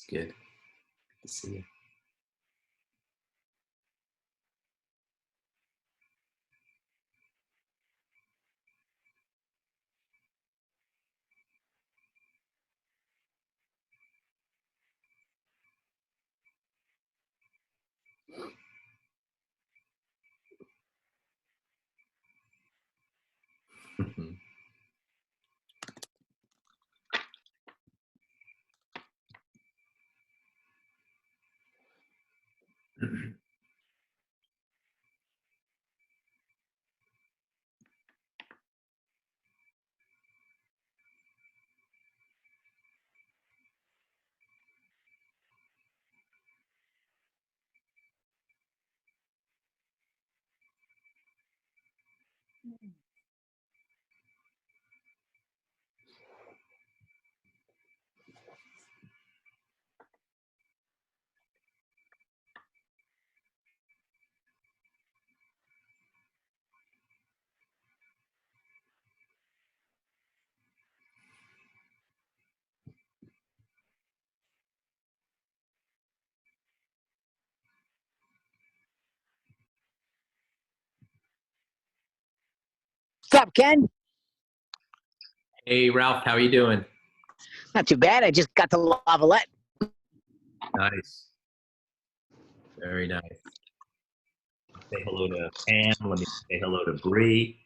Good to see you. What's up, Ken? Hey, Ralph, how are you doing? Not too bad. I just got to Lavalette. Nice. Very nice. Say hello to Pam. Let me say hello to Bree.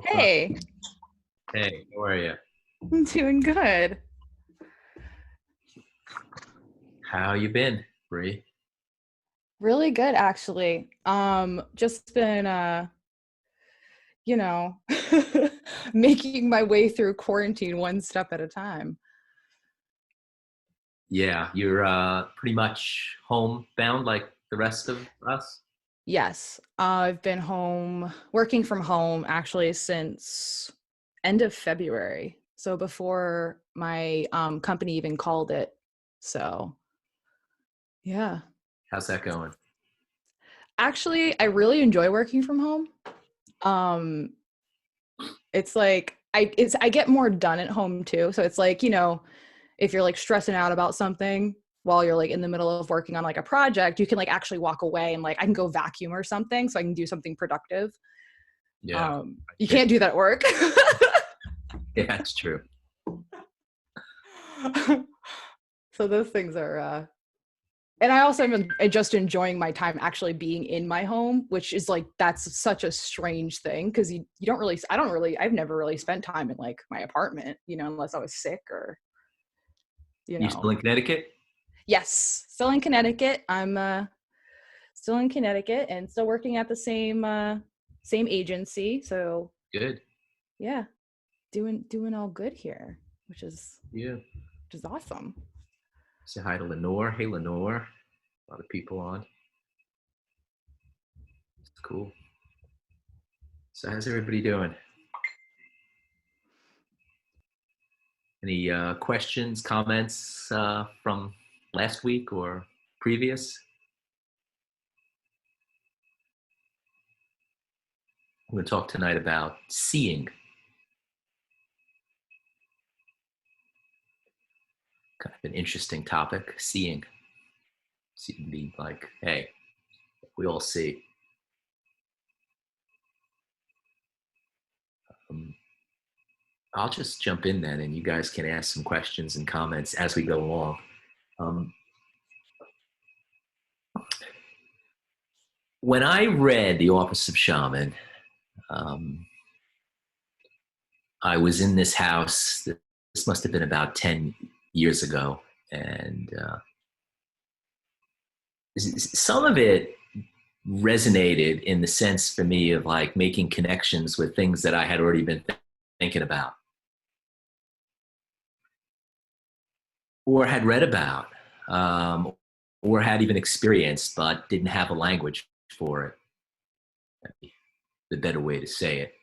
Hey, Hey, how are you? I'm doing good. How you been, Bree? Really good, actually. Just been, you know, making my way through quarantine one step at a time. Yeah, you're pretty much homebound like the rest of us? Yes, I've been home, working from home actually since end of February. So before my company even called it. So, yeah. How's that going? Actually, I really enjoy working from home. Um, it's like I get more done at home too. So it's like, if you're like stressing out about something while you're like in the middle of working on like a project, you can like actually walk away and like I can go vacuum or something so I can do something productive. Yeah. You can't do that at work. Yeah, that's true. So those things are and I also am just enjoying my time actually being in my home, which is like that's such a strange thing because you don't really I've never really spent time in like my apartment, unless I was sick or You still in Connecticut? Yes, still in Connecticut. I'm still in Connecticut and still working at the same agency. So Good. yeah, doing all good here, which is Yeah. awesome. Say hi to Lenore. Hey, Lenore. A lot of people on. It's cool. So how's everybody doing? Any questions, comments from last week or previous? I'm going to talk tonight about seeing. Kind of an interesting topic, seeing. Seeing being like, hey, we all see. I'll just jump in then and you guys can ask some questions and comments as we go along. When I read The Office of Shaman, I was in this house. This must have been about 10 years ago. And some of it resonated in the sense for me of like making connections with things that I had already been thinking about or had read about or had even experienced, but didn't have a language for it. That'd be the better way to say it.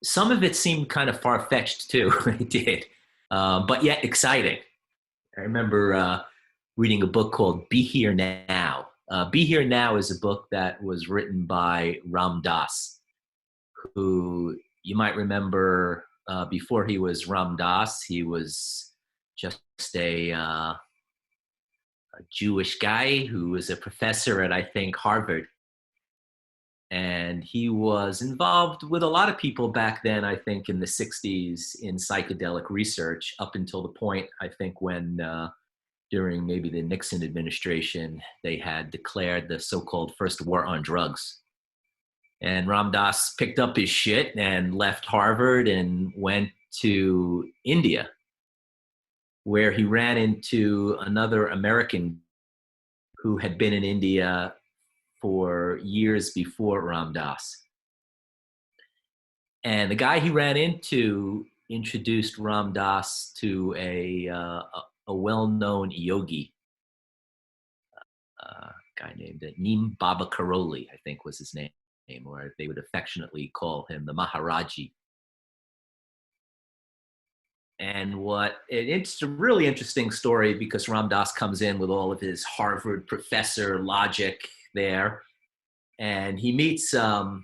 Some of it seemed kind of far-fetched too. It did, but yet exciting. I remember reading a book called Be Here Now. Be Here Now is a book that was written by Ram Dass, who you might remember Before he was Ram Dass, he was just a Jewish guy who was a professor at, I think, Harvard. And he was involved with a lot of people back then, I think, in the 60s in psychedelic research, up until the point, I think, when during maybe the Nixon administration, they had declared the so-called first war on drugs. And Ram Dass picked up his shit and left Harvard and went to India, where he ran into another American who had been in India for years before Ram Dass. And the guy he ran into introduced Ram Dass to a well-known yogi, guy named Neem Baba Karoli, I think was his name, or they would affectionately call him the Maharaji. And it's a really interesting story because Ram Dass comes in with all of his Harvard professor logic there, and he meets the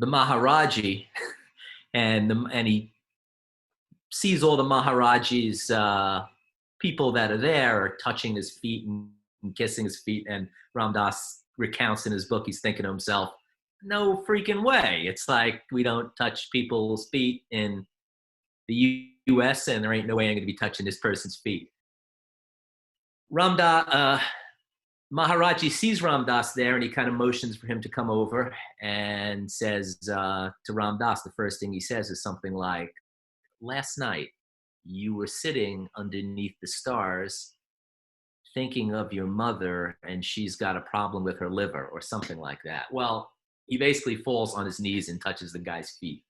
Maharaji, and he sees all the Maharaji's people that are there are touching his feet and kissing his feet, and Ram Dass recounts in his book, he's thinking to himself, no freaking way. It's like we don't touch people's feet in the US, and there ain't no way I'm going to be touching this person's feet. Maharaji sees Ram Dass there, and he kind of motions for him to come over and says to Ram Dass, the first thing he says is something like, last night you were sitting underneath the stars thinking of your mother, and she's got a problem with her liver, or something like that. Well, he basically falls on his knees and touches the guy's feet.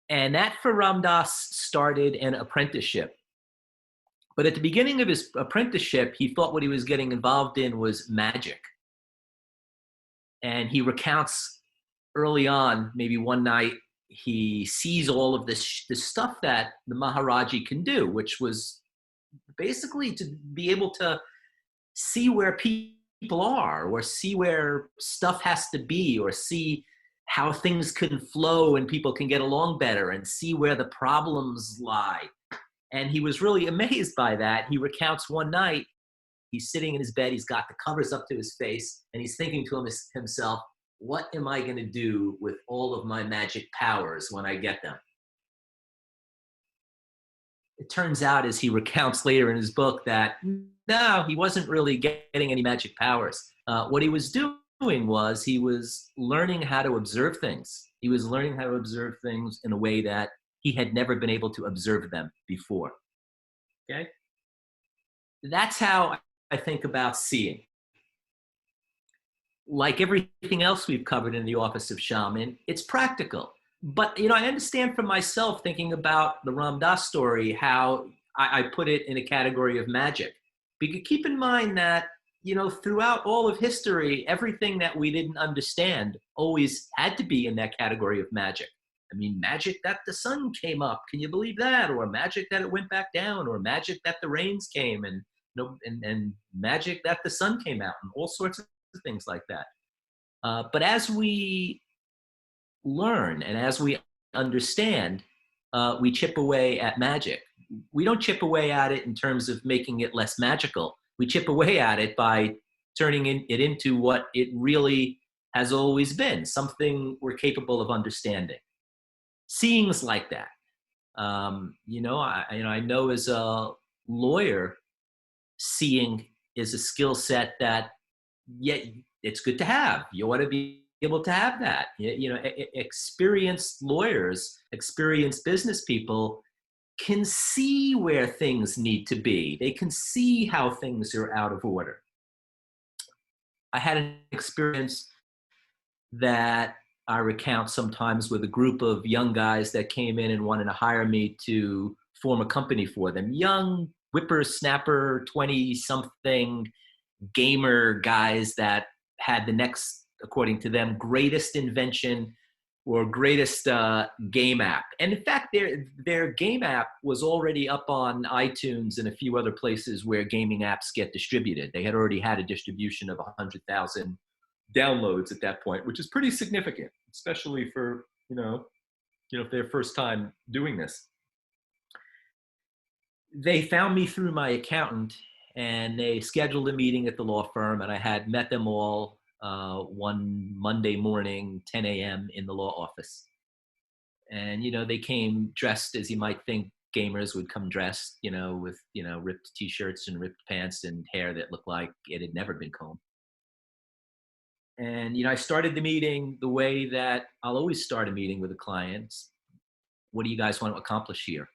And that for Ram Dass started an apprenticeship. But at the beginning of his apprenticeship, he thought what he was getting involved in was magic. And he recounts early on, maybe one night, he sees all of this stuff that the Maharaji can do, which was basically to be able to see where people are, or see where stuff has to be, or see how things can flow and people can get along better, and see where the problems lie. And he was really amazed by that. He recounts one night, he's sitting in his bed, he's got the covers up to his face, and he's thinking to himself, what am I going to do with all of my magic powers when I get them? It turns out, as he recounts later in his book, that no, he wasn't really getting any magic powers. What he was doing was he was learning how to observe things. He was learning how to observe things in a way that he had never been able to observe them before. Okay? That's how I think about seeing. Like everything else we've covered in the Office of Shaman, it's practical. But, I understand for myself, thinking about the Ram Dass story, how I put it in a category of magic. Because keep in mind that, throughout all of history, everything that we didn't understand always had to be in that category of magic. I mean, magic that the sun came up, can you believe that? Or magic that it went back down, or magic that the rains came, and magic that the sun came out, and all sorts of things like that. But as we learn and as we understand, we chip away at magic. We don't chip away at it in terms of making it less magical. We chip away at it by turning it into what it really has always been, something we're capable of understanding. Seeing's like that. I know as a lawyer, seeing is a skill set that, it's good to have. You ought to be able to have that. Experienced lawyers, experienced business people can see where things need to be. They can see how things are out of order. I had an experience that I recount sometimes with a group of young guys that came in and wanted to hire me to form a company for them. Young whippersnapper, 20-something gamer guys that had the next, according to them, greatest invention or greatest game app. And in fact, their game app was already up on iTunes and a few other places where gaming apps get distributed. They had already had a distribution of 100,000 downloads at that point, which is pretty significant, especially for you know, if their first time doing this. They found me through my accountant, and they scheduled a meeting at the law firm, and I had met them all one Monday morning, 10 a.m. in the law office. And they came dressed as you might think gamers would come dressed, with ripped t-shirts and ripped pants and hair that looked like it had never been combed. And I started the meeting the way that I'll always start a meeting with a client. What do you guys want to accomplish here?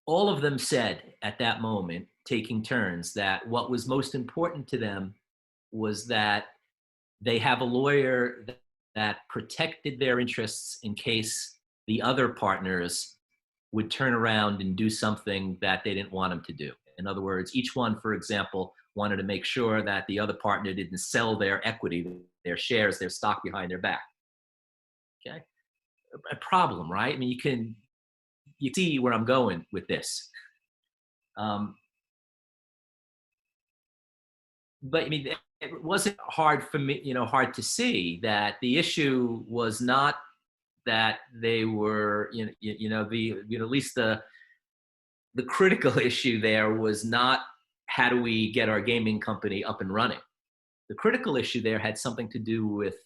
All of them said at that moment, taking turns, that what was most important to them was that they have a lawyer that protected their interests in case the other partners would turn around and do something that they didn't want them to do. In other words, each one, for example, wanted to make sure that the other partner didn't sell their equity, their shares, their stock behind their back. Okay? A problem, right? I mean, you see where I'm going with this. But I mean, it wasn't hard for me, hard to see that the issue was not that they were, at least the critical issue there was not how do we get our gaming company up and running. The critical issue there had something to do with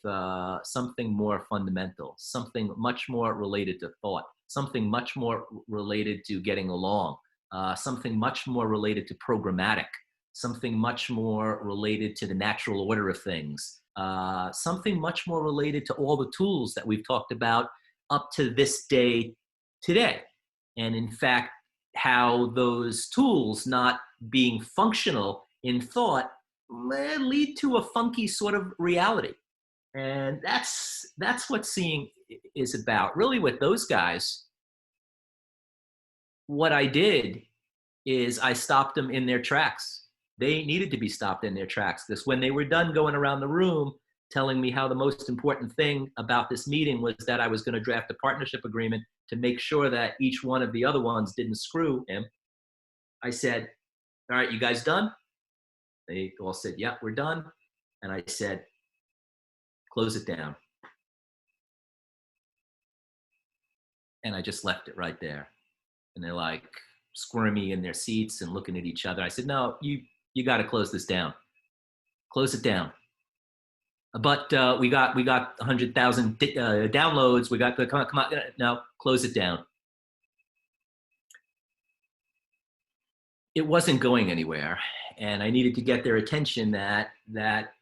something more fundamental, something much more related to thought, something much more related to getting along, something much more related to programmatic, something much more related to the natural order of things, something much more related to all the tools that we've talked about up to this day today. And in fact, how those tools not being functional in thought lead to a funky sort of reality. And that's what seeing is about. Really, with those guys, what I did is I stopped them in their tracks. They needed to be stopped in their tracks. Because when they were done going around the room telling me how the most important thing about this meeting was that I was going to draft a partnership agreement to make sure that each one of the other ones didn't screw him, I said, all right, you guys done? They all said, yeah, we're done. And I said, close it down. And I just left it right there. And they're like squirmy in their seats and looking at each other. I said, no, you got to close this down. Close it down. But we got 100,000 downloads. We got come on, no, close it down. It wasn't going anywhere, and I needed to get their attention that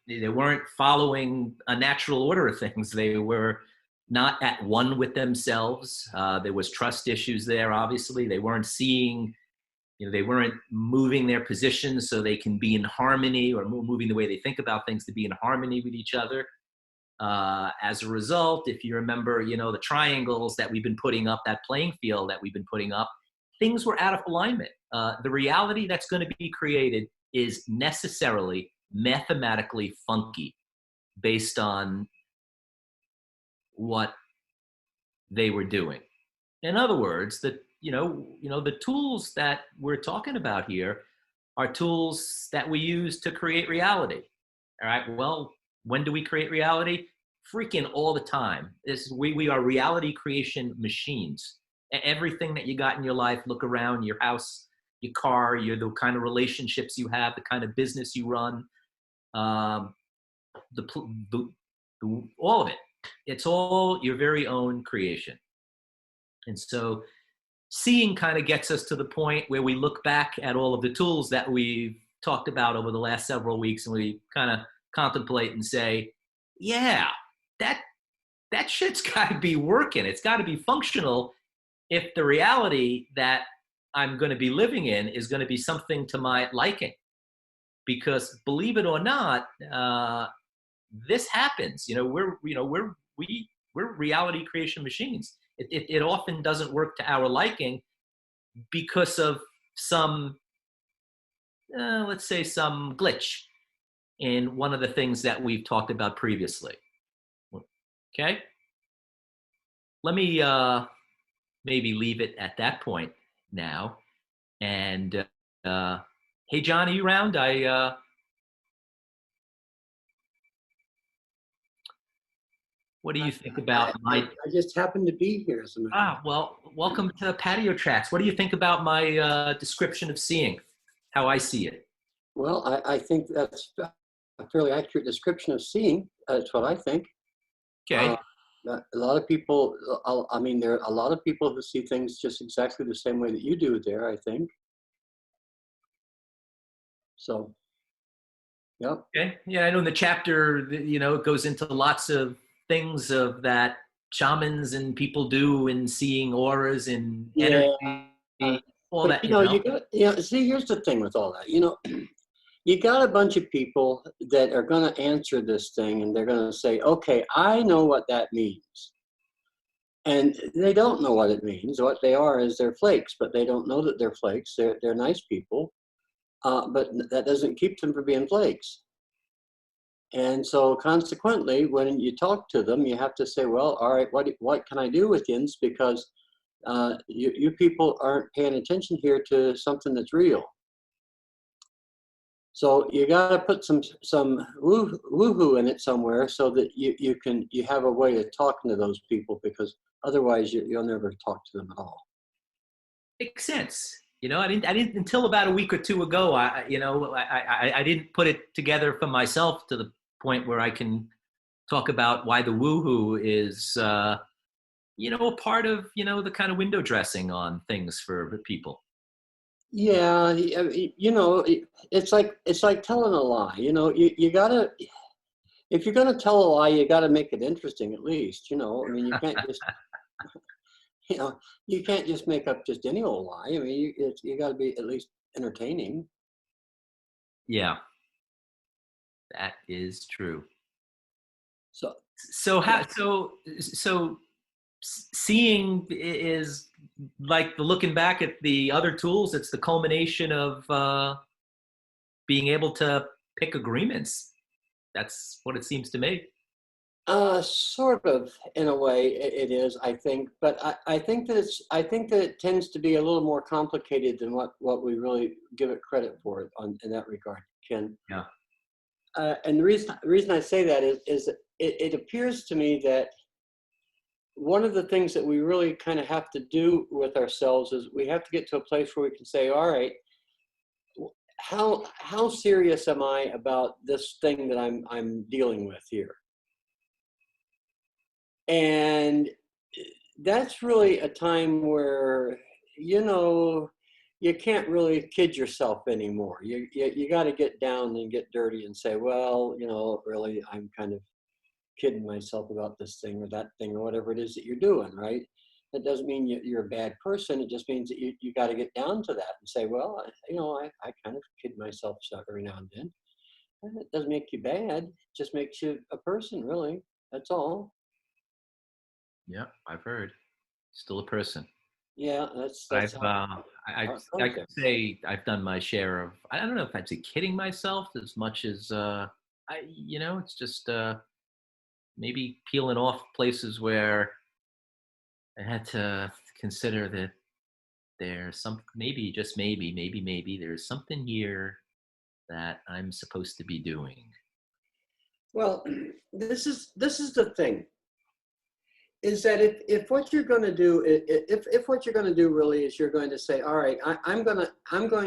they weren't following a natural order of things. They were not at one with themselves. There was trust issues there. Obviously, they weren't seeing. They weren't moving their positions so they can be in harmony, or moving the way they think about things to be in harmony with each other. As a result, if you remember, the triangles that we've been putting up, that playing field that we've been putting up, things were out of alignment. The reality that's going to be created is necessarily mathematically funky based on what they were doing. In other words, the tools that we're talking about here are tools that we use to create reality. All right. Well, when do we create reality? Freaking all the time. We are reality creation machines. Everything that you got in your life, look around your house, your car, the kind of relationships you have, the kind of business you run, all of it. It's all your very own creation. And so seeing kind of gets us to the point where we look back at all of the tools that we've talked about over the last several weeks, and we kind of contemplate and say, yeah, that shit's got to be working. It's got to be functional if the reality that I'm going to be living in is going to be something to my liking. Because believe it or not, this happens. We're reality creation machines. It often doesn't work to our liking because of some, let's say, some glitch in one of the things that we've talked about previously. Okay? Let me maybe leave it at that point now. And hey, John, are you around? What do you think about my? I just happened to be here as a matter of fact. Well, welcome to Patio Chats. What do you think about my description of seeing, how I see it? Well, I think that's a fairly accurate description of seeing. That's what I think. Okay. A lot of people, I mean, there are a lot of people who see things just exactly the same way that you do there, I think. So, yeah. Okay. Yeah, I know in the chapter, it goes into lots of things of that shamans and people do in seeing auras and Yeah. energy, all But, that, see, here's the thing with all that. You got a bunch of people that are going to answer this thing and they're going to say, okay, I know what that means. And they don't know what it means. What they are is they're flakes, but they don't know that they're flakes. They're nice people, but that doesn't keep them from being flakes. And so consequently, when you talk to them, you have to say, well, all right, what can I do with you? Because you people aren't paying attention here to something that's real. So you got to put some woohoo in it somewhere so that you have a way of talking to those people, because otherwise you'll never talk to them at all. Makes sense. I didn't until about a week or two ago. I didn't put it together for myself to the point where I can talk about why the woohoo is, a part of, the kind of window dressing on things for people. Yeah, it's like telling a lie. You gotta, if you're gonna tell a lie, you gotta make it interesting at least. I mean, you can't just, you can't just make up just any old lie. I mean, you got to be at least entertaining. Yeah, that is true. So seeing is like the looking back at the other tools. It's the culmination of being able to pick agreements. That's what it seems to me. Sort of, in a way, it is, I think. But I think that it tends to be a little more complicated than what we really give it credit for in that regard, Ken. Yeah. And the reason I say that is that it appears to me that one of the things that we really kind of have to do with ourselves is we have to get to a place where we can say, all right, how serious am I about this thing that I'm dealing with here? And that's really a time where, you can't really kid yourself anymore. You got to get down and get dirty and say, well, really, I'm kind of kidding myself about this thing or that thing or whatever it is that you're doing, right? That doesn't mean you're a bad person. It just means that you got to get down to that and say, well, I kind of kid myself every now and then. And it doesn't make you bad. It just makes you a person, really. That's all. Yeah, I've heard. Still a person. Yeah, that's I could say I've done my share of, I don't know if I'd say kidding myself as much as it's just maybe peeling off places where I had to consider that there's maybe there's something here that I'm supposed to be doing. Well, this is the thing, is that if what you're going to do, if what you're going to do really is you're going to say, all right, I'm going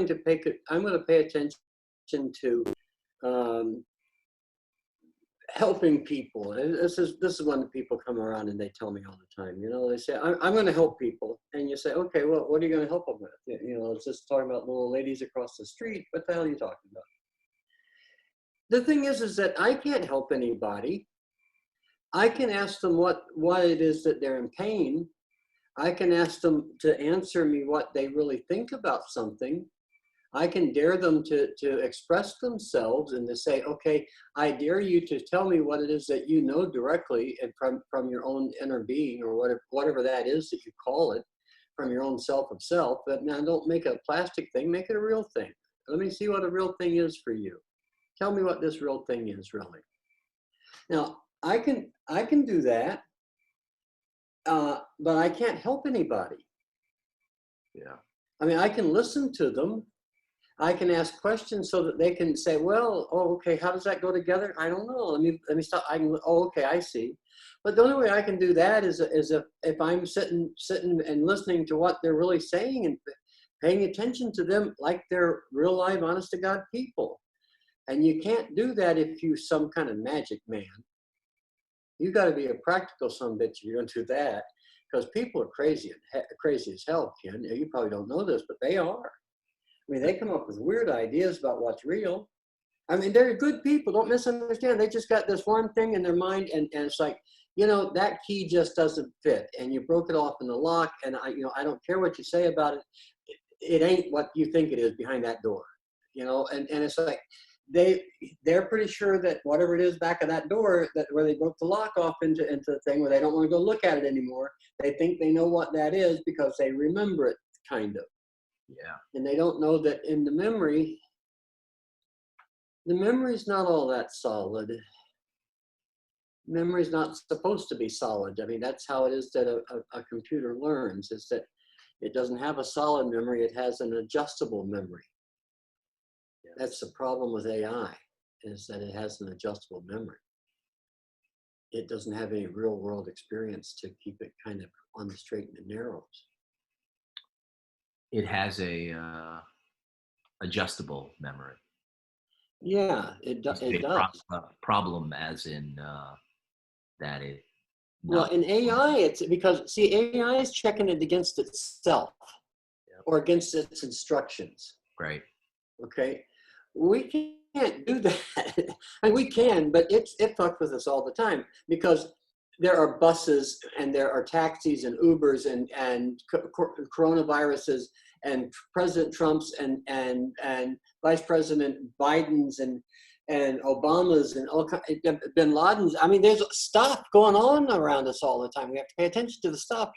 to pay attention to helping people. And this is when the people come around and they tell me all the time. They say, I'm going to help people, and you say, okay, well, what are you going to help them with? It's just talking about little ladies across the street. What the hell are you talking about? The thing is that I can't help anybody. I can ask them what it is that they're in pain. I can ask them to answer me what they really think about something. I can dare them to express themselves and to say, okay, I dare you to tell me what it is that you know directly and from your own inner being, or whatever that is that you call it, from your own self of self. But now don't make it a plastic thing, make it a real thing. Let me see what a real thing is for you. Tell me what this real thing is really. Now, I can do that, but I can't help anybody. Yeah. I mean, I can listen to them, I can ask questions so that they can say, well, oh, okay, how does that go together? I don't know. Let me stop. Oh, okay, I see. But the only way I can do that is if I'm sitting and listening to what they're really saying and paying attention to them like they're real live, honest to God people. And you can't do that if you're some kind of magic man. You got to be a practical son bitch if you're going to do that, because people are crazy as hell, Ken. You probably don't know this, but they are. I mean, they come up with weird ideas about what's real. I mean, they're good people. Don't misunderstand. They just got this one thing in their mind, and it's like, that key just doesn't fit, and you broke it off in the lock, and I don't care what you say about it. It ain't what you think it is behind that door, and it's like they're pretty sure that whatever it is back of that door, that where they broke the lock off into the thing where they don't want to go look at it anymore, they think they know what that is because they remember it, kind of. Yeah. And they don't know that in the memory's not all that solid. Memory's not supposed to be solid. I mean, that's how it is that a computer learns, is that it doesn't have a solid memory, it has an adjustable memory. Yeah. That's the problem with AI, is that it has an adjustable memory. It doesn't have any real world experience to keep it kind of on the straight and narrows. It has a adjustable memory. Yeah, it does. Problem as in that it. Well, in AI, it's because, see, AI is checking it against itself. Yep. Or against its instructions. Right. Okay. We can't do that. And we can, but it fucks with us all the time, because there are buses and there are taxis and Ubers and coronaviruses and President Trump's and Vice President Biden's and Obama's and all Bin Laden's. I mean, there's stuff going on around us all the time. We have to pay attention to the stuff,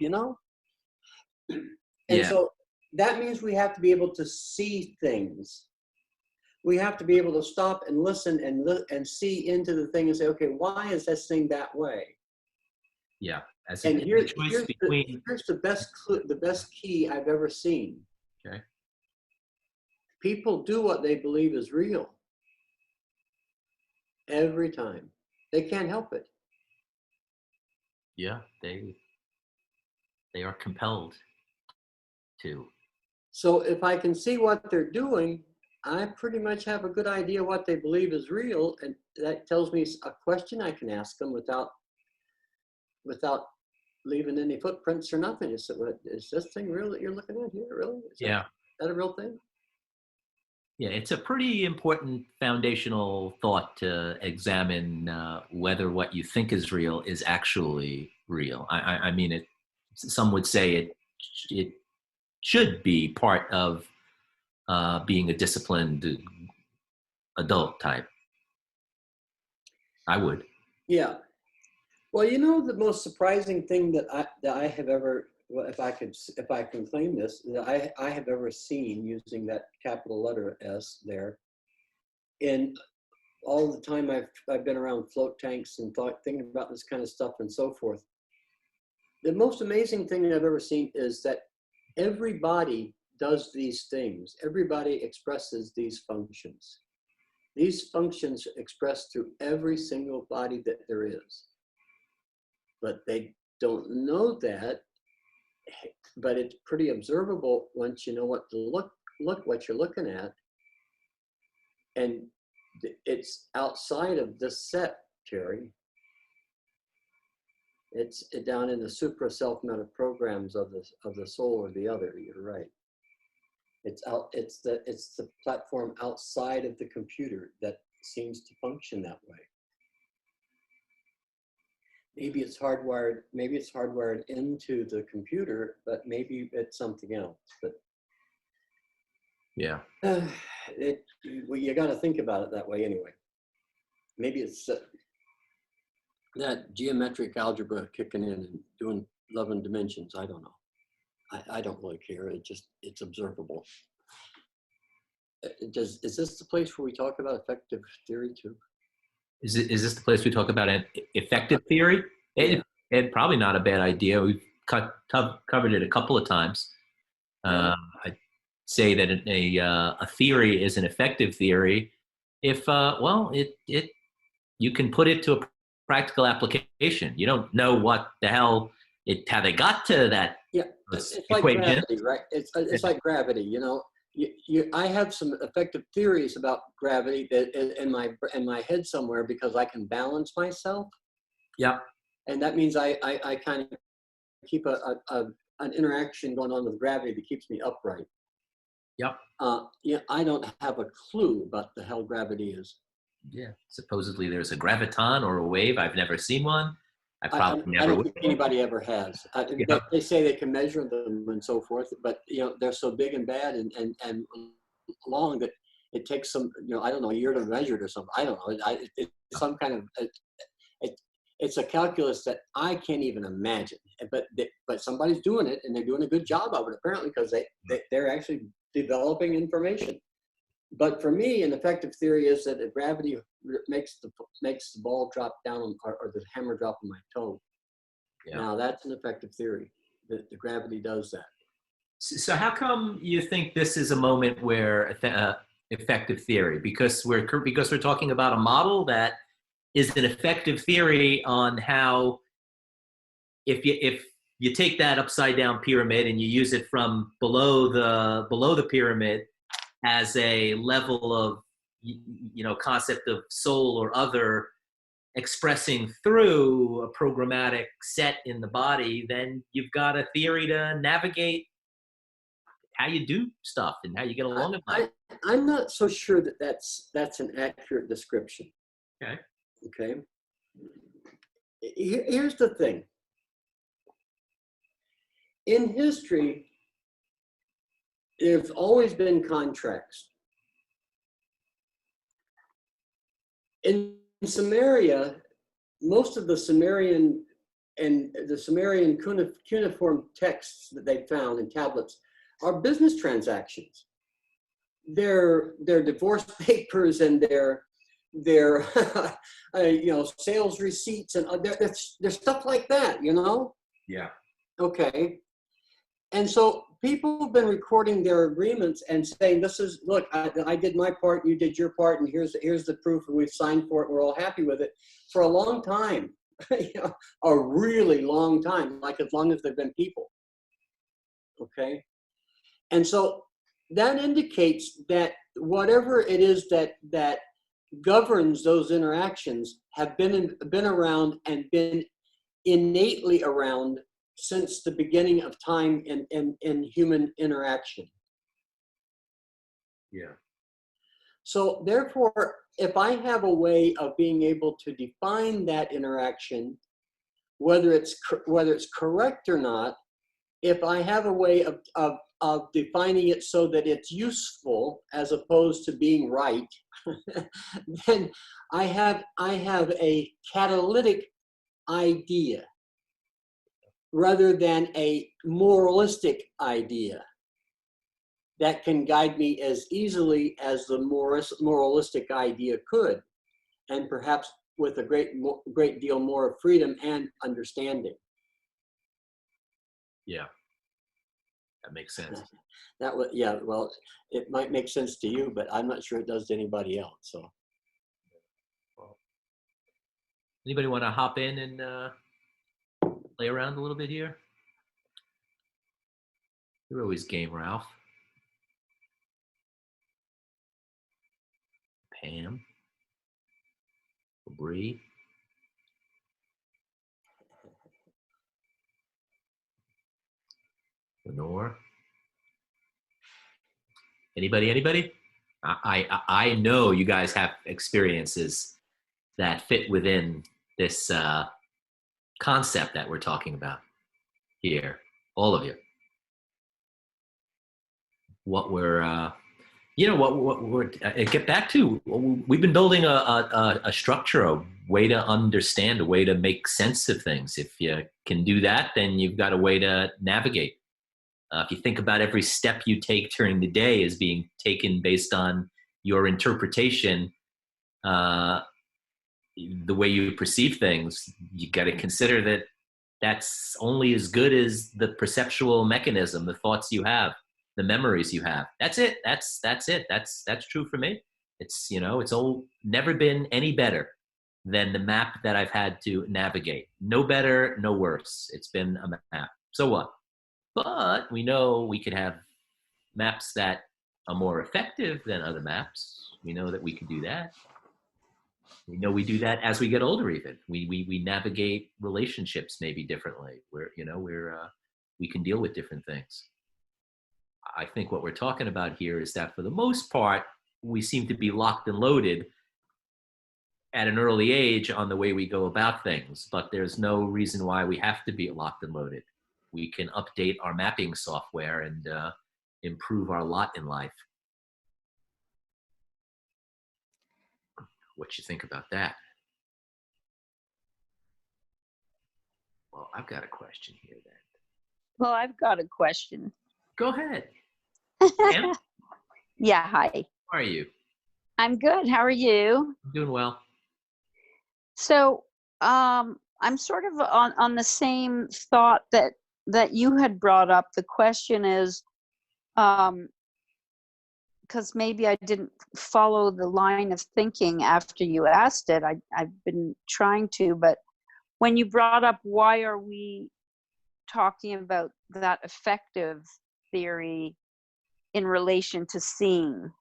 And so that means we have to be able to see things. We have to be able to stop and listen and see into the thing and say, okay, why is this thing that way? Yeah. And here's the best key I've ever seen. Okay. People do what they believe is real. Every time. They can't help it. Yeah, they are compelled to. So if I can see what they're doing, I pretty much have a good idea what they believe is real, and that tells me a question I can ask them without leaving any footprints or nothing. Is this thing real that you're looking at here? Really? Is that a real thing? Yeah, it's a pretty important foundational thought to examine whether what you think is real is actually real. I mean, some would say it should be part of being a disciplined adult type. I would. Yeah. Well, the most surprising thing that I have ever, if I can claim this, that I have ever seen, using that capital letter S there, in all the time I've been around float tanks and thinking about this kind of stuff and so forth. The most amazing thing that I've ever seen is that everybody does these things. Everybody expresses these functions. These functions express through every single body that there is. But they don't know that, but it's pretty observable once you know what to look what you're looking at. And it's outside of this set, Terry. It's down in the supra self-meta programs of the soul or the other. You're right. It's the platform outside of the computer that seems to function that way. Maybe it's hardwired into the computer, but maybe it's something else. But yeah, you got to think about it that way anyway. Maybe it's that geometric algebra kicking in and doing 11 dimensions. I don't know. I don't really care. It's observable. Is this the place where we talk about effective theory too? Is this the place we talk about an effective theory? Yeah. It probably not a bad idea. We've covered it a couple of times. say that a theory is an effective theory if well it you can put it to a practical application. You don't know what the hell how they got to that Yeah, it's like equation. gravity, right? It's like gravity. You know, I have some effective theories about gravity that in my head somewhere because I can balance myself, Yeah. and that means I kind of keep an interaction going on with gravity that keeps me upright. Yep. Yeah, I don't have a clue about the hell gravity is. Yeah. Supposedly there's a graviton or a wave. I've never seen one. I probably I never don't will. think anybody ever has. Yeah. They say they can measure them and so forth, but you know they're so big and bad and long that it takes some, you know, I don't know, a year to measure it or something. I don't know. It's some kind of it, it's a calculus that I can't even imagine. But somebody's doing it and they're doing a good job of it apparently because they're actually developing information. But for me, an effective theory is that if gravity makes the ball drop down or the hammer drop on my toe. Yeah. Now that's an effective theory. That the gravity does that. So how come you think this is a moment where effective theory? Because we're talking about a model that is an effective theory on how if you take that upside down pyramid and you use it from below the pyramid as a level of concept of soul or other expressing through a programmatic set in the body, then you've got a theory to navigate how you do stuff and how you get along in life. I'm not so sure that that's an accurate description. Okay. Okay. Here's the thing. In history, there's always been contracts. In Samaria, most of the Sumerian cuneiform texts that they found in tablets are business transactions. They're divorce papers and they're sales receipts and there's stuff like that, you know? Yeah. Okay. And so people have been recording their agreements and saying, look, I did my part, you did your part, and here's the proof, and we've signed for it, we're all happy with it for a long time. A really long time, like as long as there've been people. Okay. And so that indicates that whatever it is that governs those interactions have been around and been innately around since the beginning of time in human interaction. Yeah. So therefore, if I have a way of being able to define that interaction, whether it's correct or not, if I have a way of defining it so that it's useful as opposed to being right, then I have a catalytic idea rather than a moralistic idea that can guide me as easily as the moralistic idea could, and perhaps with a great deal more of freedom and understanding. Yeah, that makes sense. Well, it might make sense to you, but I'm not sure it does to anybody else. So, anybody want to hop in and play around a little bit here? You're always game, Ralph. Pam. Bree. Lenore. Anybody? I know you guys have experiences that fit within this concept that we're talking about here. All of you. What we're what we're get back to, we've been building a structure, a way to understand, a way to make sense of things. If you can do that, then you've got a way to navigate. If you think about every step you take during the day as being taken based on your interpretation, the way you perceive things, you got to consider that that's only as good as the perceptual mechanism, the thoughts you have. the memories you have. That's it. That's it. That's true for me. It's, it's never been any better than the map that I've had to navigate. No better, no worse. It's been a map. So what? But we know we could have maps that are more effective than other maps. We know that we can do that. We know we do that as we get older. Even we navigate relationships maybe differently. We can deal with different things. I think what we're talking about here is that for the most part, we seem to be locked and loaded at an early age on the way we go about things, but there's no reason why we have to be locked and loaded. We can update our mapping software and improve our lot in life. What you think about that? Well, I've got a question here then. Well, I've got a question. Go ahead. Pam, Yeah, hi. how are you? I'm good. How are you? I'm doing well. So, I'm sort of on the same thought that you had brought up. The question is, because maybe I didn't follow the line of thinking after you asked it. I've been trying to, but when you brought up why are we talking about that affective theory in relation to seeing?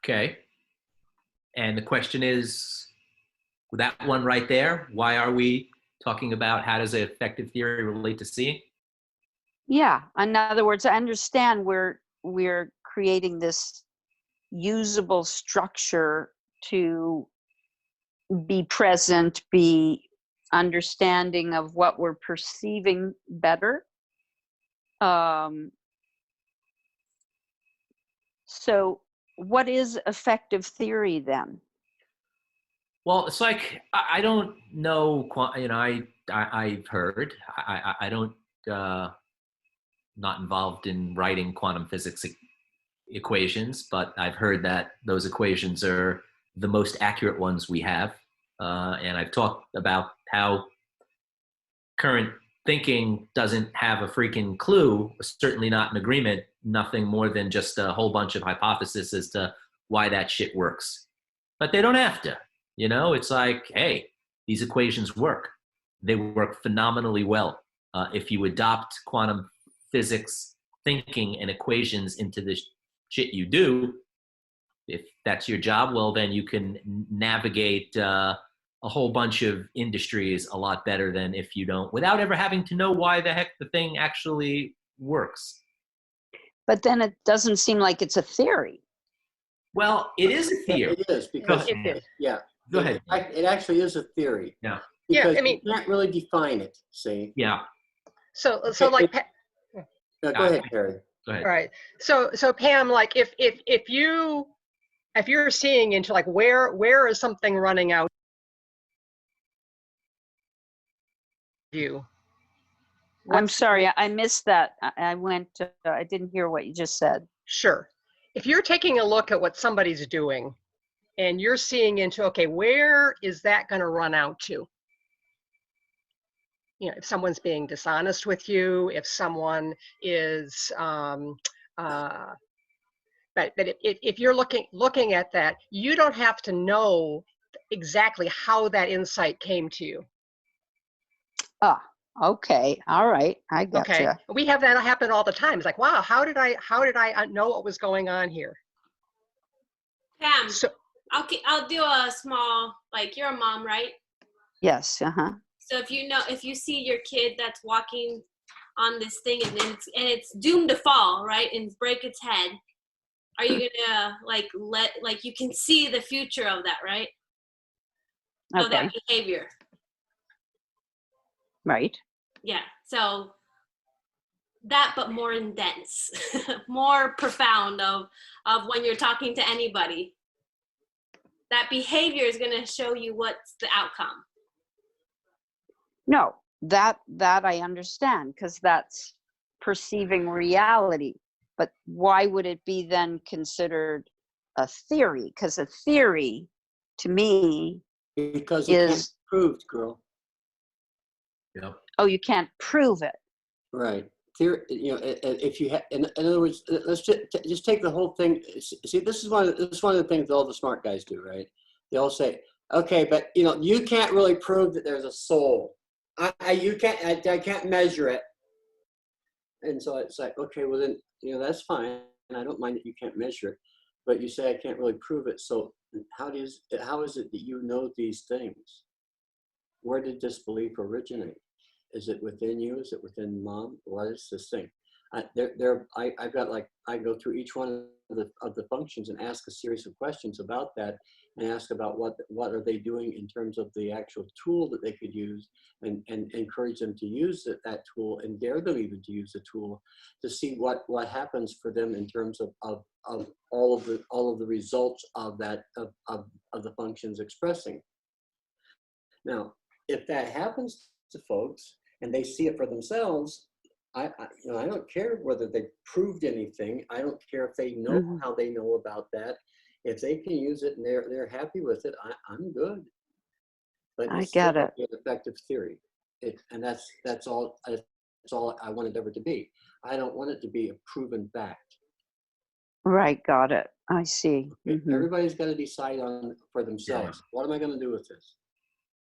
Okay. And the question is, that one right there, why are we talking about how does an effective theory relate to seeing? Yeah. In other words, I understand we're creating this usable structure to be present, be understanding of what we're perceiving better. So what is effective theory then? Well, it's like I don't know. I've heard. I don't. Not involved in writing quantum physics equations, but I've heard that those equations are the most accurate ones we have, and I've talked about how current thinking doesn't have a freaking clue. Certainly not an agreement. Nothing more than just a whole bunch of hypotheses as to why that shit works. But they don't have to. It's like, hey, these equations work. They work phenomenally well. If you adopt quantum physics thinking and equations into the shit you do, if that's your job, well, then you can navigate a whole bunch of industries a lot better than if you don't, without ever having to know why the heck the thing actually works. But then it doesn't seem like it's a theory. Well, it is a theory. It is because It is. yeah. Go ahead. It actually is a theory. Yeah. Because I mean- you can't really define it. See. Yeah. So like, No, go ahead, Perry. Go ahead. all right. So Pam, like if you're seeing into like where is something running out you? I'm sorry, I missed that. I didn't hear what you just said. Sure. If you're taking a look at what somebody's doing and you're seeing into, okay, where is that going to run out to? If someone's being dishonest with you, if someone is, but if you're looking at that, you don't have to know exactly how that insight came to you. Ah, okay, all right, I gotcha. Okay, we have that happen all the time. It's like, wow, how did I know what was going on here? Pam, So, I'll do a small, like, you're a mom, right? Yes, uh-huh. So if you see your kid that's walking on this thing and it's doomed to fall, right, and break its head, are you gonna you can see the future of that, right? Of Okay, that behavior. right. Yeah. So that, but more intense, more profound of when you're talking to anybody. That behavior is gonna show you what's the outcome. No, that I understand, because that's perceiving reality. But why would it be then considered a theory? Because a theory, to me, Because it can't is, be proved, girl. Yep. oh, you can't prove it. Right. theory, if you have, in other words, let's just take the whole thing. See, this is one of the things that all the smart guys do, right? They all say, okay, but you can't really prove that there's a soul. I can't measure it. And so it's like, okay, well then, that's fine. And I don't mind that you can't measure it, but you say I can't really prove it. So how is it that you know these things? Where did this belief originate? Is it within you? Is it within mom? What is this thing? I go through each one of the functions and ask a series of questions about that, and ask about what are they doing in terms of the actual tool that they could use, and encourage them to use that tool, and dare them even to use the tool, to see what happens for them in terms of all of the results of that of the functions expressing. Now, if that happens to folks and they see it for themselves, I don't care whether they proved anything. I don't care if they know how they know about that. If they can use it and they're happy with it, I'm good. But I it's get still it. an effective theory, and that's all I want it ever to be. I don't want it to be a proven fact. Right, got it. I see. Okay? Everybody's got to decide for themselves. Yeah. What am I going to do with this?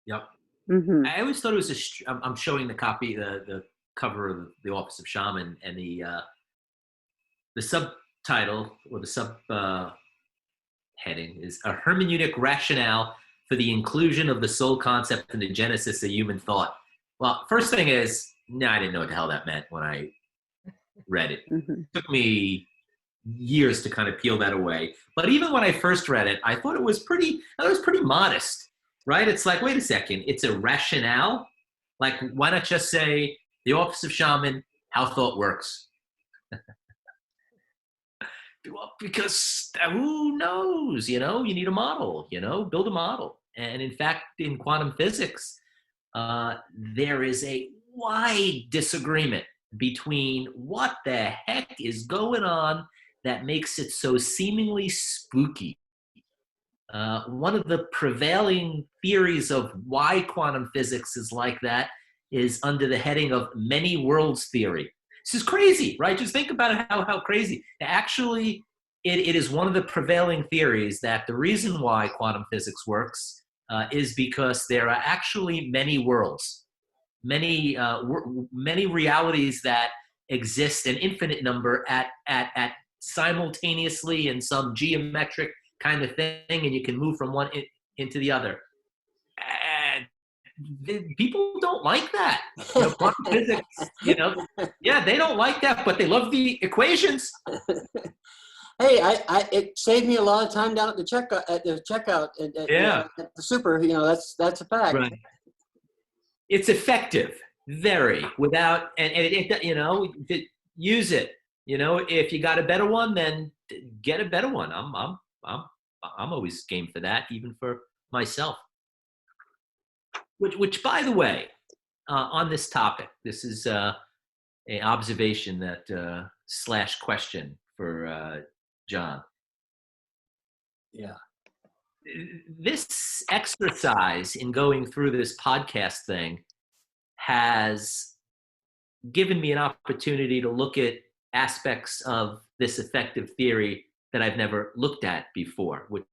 Yep. Mm-hmm. I always thought it was I'm showing the copy, the cover of the Office of Shaman, and the subtitle, or the sub heading, is a hermeneutic rationale for the inclusion of the soul concept in the genesis of human thought. Well, first thing is, I didn't know what the hell that meant when I read it. Mm-hmm. It took me years to kind of peel that away. But even when I first read it, I thought it was pretty modest, right? It's like, wait a second, it's a rationale? Like, why not just say the Office of Shaman, how thought works? Well, because who knows, you need a model, build a model. And in fact, in quantum physics, there is a wide disagreement between what the heck is going on that makes it so seemingly spooky. One of the prevailing theories of why quantum physics is like that is under the heading of many worlds theory. This is crazy, right? Just think about it, how crazy. Actually, it is one of the prevailing theories that the reason why quantum physics works is because there are actually many worlds, many realities that exist, an infinite number at simultaneously in some geometric kind of thing, and you can move from one into the other. And people don't like that. Quantum physics, yeah, they don't like that, but they love the equations. Hey, it saved me a lot of time down at the checkout at the super. That's a fact. Right. It's effective, very, without, and use it. If you got a better one, then get a better one. I'm always game for that, even for myself. Which, by the way, on this topic, this is an observation that / question for John. Yeah. This exercise in going through this podcast thing has given me an opportunity to look at aspects of this effective theory that I've never looked at before, which,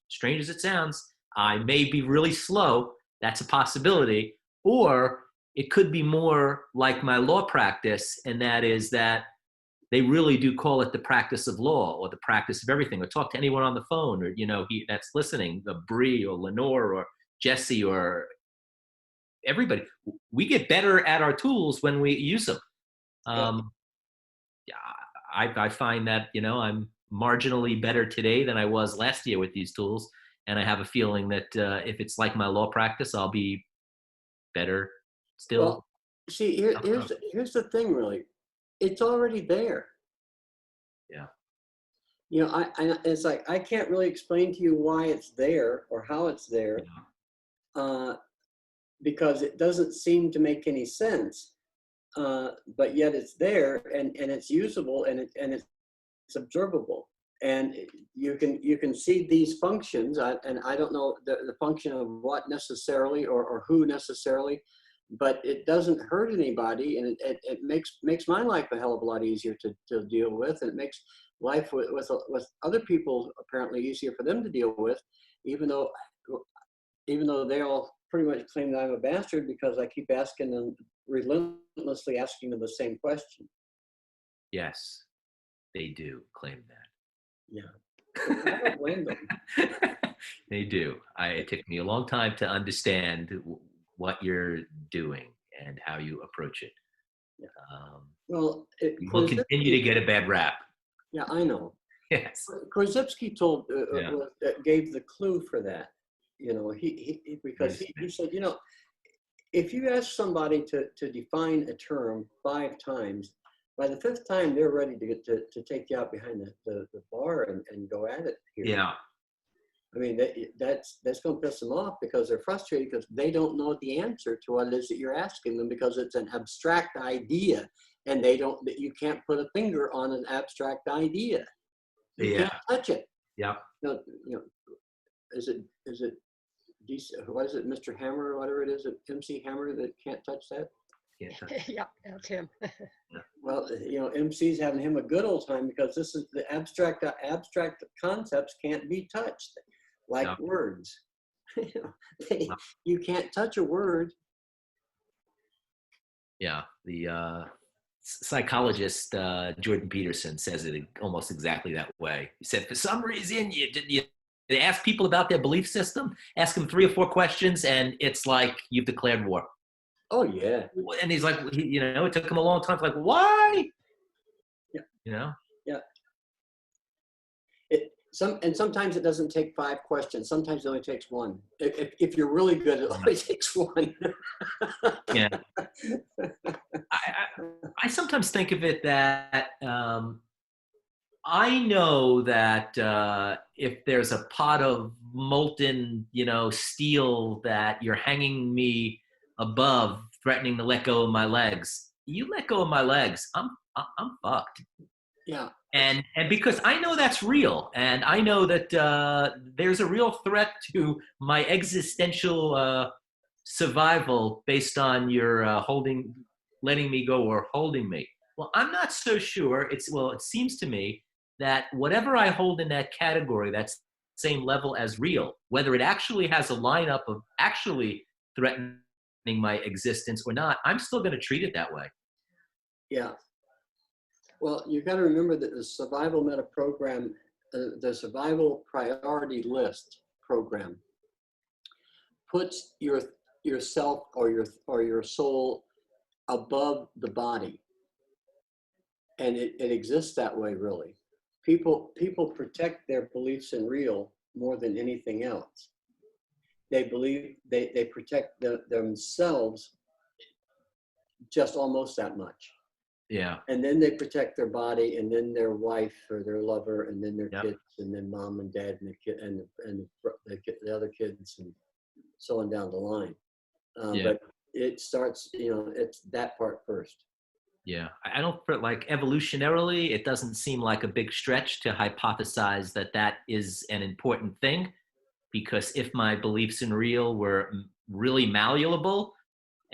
strange as it sounds, I may be really slow. That's a possibility. Or it could be more like my law practice, and that is that they really do call it the practice of law, or the practice of everything, or talk to anyone on the phone, or, that's listening, Bree or Lenore or Jesse or everybody. We get better at our tools when we use them. I find that, I'm marginally better today than I was last year with these tools. And I have a feeling that if it's like my law practice, I'll be better still. Well, see, here's the thing, really. It's already there. Yeah. It's like, I can't really explain to you why it's there or how it's there, because it doesn't seem to make any sense. But yet it's there, and it's usable, and it's observable, and you can see these functions. And I don't know the function of what necessarily or who necessarily, but it doesn't hurt anybody, and it makes my life a hell of a lot easier to deal with, and it makes life with other people apparently easier for them to deal with, even though they all pretty much claim that I'm a bastard because I keep asking them, relentlessly asking them the same question. Yes, they do claim that. Yeah, I don't blame them. They do. It took me a long time to understand what you're doing and how you approach it. Yeah. Um, Well, you will continue to get a bad rap. Yeah, I know. Yes. Korzybski told Yeah. gave the clue for that. You know, because he said, you know, if you ask somebody to define a term 5 times, by the 5th time they're ready to get to take you out behind the bar and go at it here. Yeah. I mean, that's going to piss them off because they're frustrated because they don't know the answer to what it is that you're asking them, because it's an abstract idea, and you can't put a finger on an abstract idea. You can't touch it. Yeah. You know, is it what is it, Mr. Hammer or whatever it is, MC Hammer, that can't touch that? Can't touch. Yeah, that's him. Well, you know, MC's having him a good old time because this is the abstract concepts can't be touched, like words. You can't touch a word. Yeah. The psychologist Jordan Peterson says it almost exactly that way. He said, for some reason, you ask people about their belief system, ask them 3 or 4 questions, and it's like you've declared war. Oh, yeah. And he's like, you know, it took him a long time. Like, why? Yeah. You know? Yeah. Sometimes it doesn't take 5 questions. Sometimes it only takes 1. If you're really good, it only takes 1. Yeah. I sometimes think of it that I know that if there's a pot of molten, you know, steel that you're hanging me above, threatening to let go of my legs, you let go of my legs, I'm fucked. Yeah. And because I know that's real, and I know that there's a real threat to my existential survival based on your letting me go or holding me. Well, I'm not so sure. It seems to me that whatever I hold in that category, that's same level as real, whether it actually has a lineup of actually threatening my existence or not, I'm still going to treat it that way. Yeah. Well, you got to remember that the survival meta program, the survival priority list program, puts yourself or your soul above the body, and it exists that way. Really, people protect their beliefs in real more than anything else. They believe they protect themselves just almost that much. Yeah. And then they protect their body, and then their wife or their lover, and then their Yep. kids, and then mom and dad, and the kid, and the other kids, and so on down the line. But it starts, you know, it's that part first. Yeah, I don't feel like evolutionarily, it doesn't seem like a big stretch to hypothesize that that is an important thing, because if my beliefs in real were really malleable,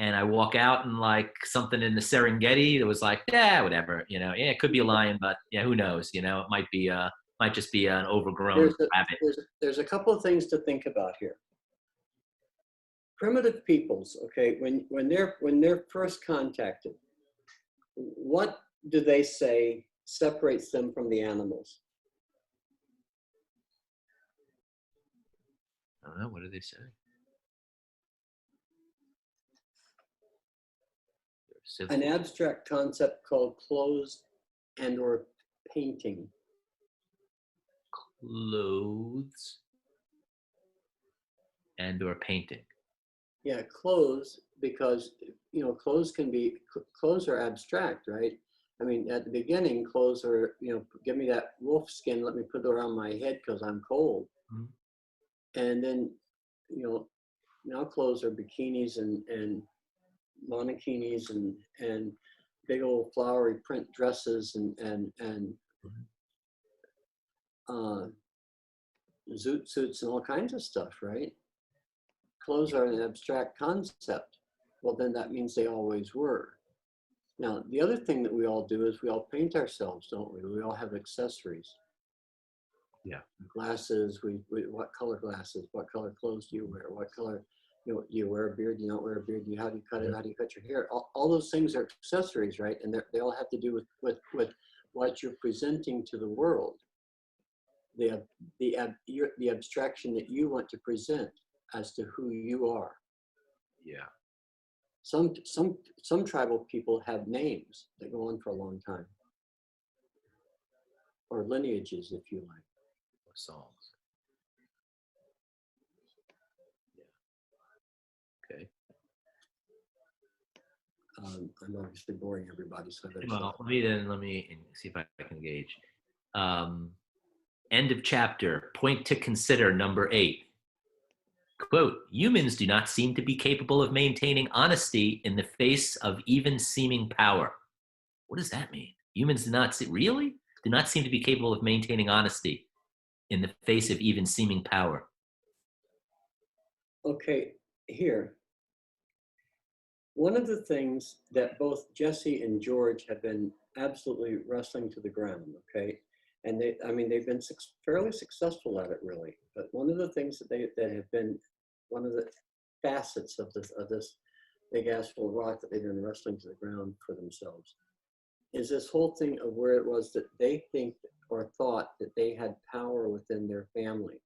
and I walk out and like something in the Serengeti that was like, yeah, whatever, you know, yeah, it could be a lion, but yeah, who knows, you know, it might just be an overgrown rabbit. There's a couple of things to think about here. Primitive peoples, okay, when they're first contacted, what do they say separates them from the animals? I don't know, what do they say? An abstract concept called clothes and or painting. Clothes and or painting. Yeah, clothes, because, you know, clothes are abstract, right? I mean, at the beginning, clothes are, you know, give me that wolf skin, let me put it around my head because I'm cold. Mm-hmm. And then, you know, now clothes are bikinis and monokinis and big old flowery print dresses and zoot suits and all kinds of stuff, right? Clothes are an abstract concept. well, then that means they always were. Now, the other thing that we all do is we all paint ourselves, don't we? We all have accessories. Yeah. Glasses, what color glasses, what color clothes do you wear, what color, do you wear a beard, do you not wear a beard, how do you cut it, how do you cut your hair? All those things are accessories, right? And they all have to do with what you're presenting to the world. The abstraction that you want to present as to who you are. Yeah. Some tribal people have names that go on for a long time, or lineages, if you like. Or songs. Yeah. Okay. I'm obviously boring everybody, so I better Well, stop. let me see if I can gauge. End of chapter. Point to consider number 8. Quote, humans do not seem to be capable of maintaining honesty in the face of even seeming power. What does that mean? Humans do not seem to be capable of maintaining honesty in the face of even seeming power. Okay, here. One of the things that both Jesse and George have been absolutely wrestling to the ground, okay? And they've been fairly successful at it, really. But one of the things that have been one of the facets of this big asphalt rock that they've been wrestling to the ground for themselves is this whole thing of where it was that they think or thought that they had power within their family.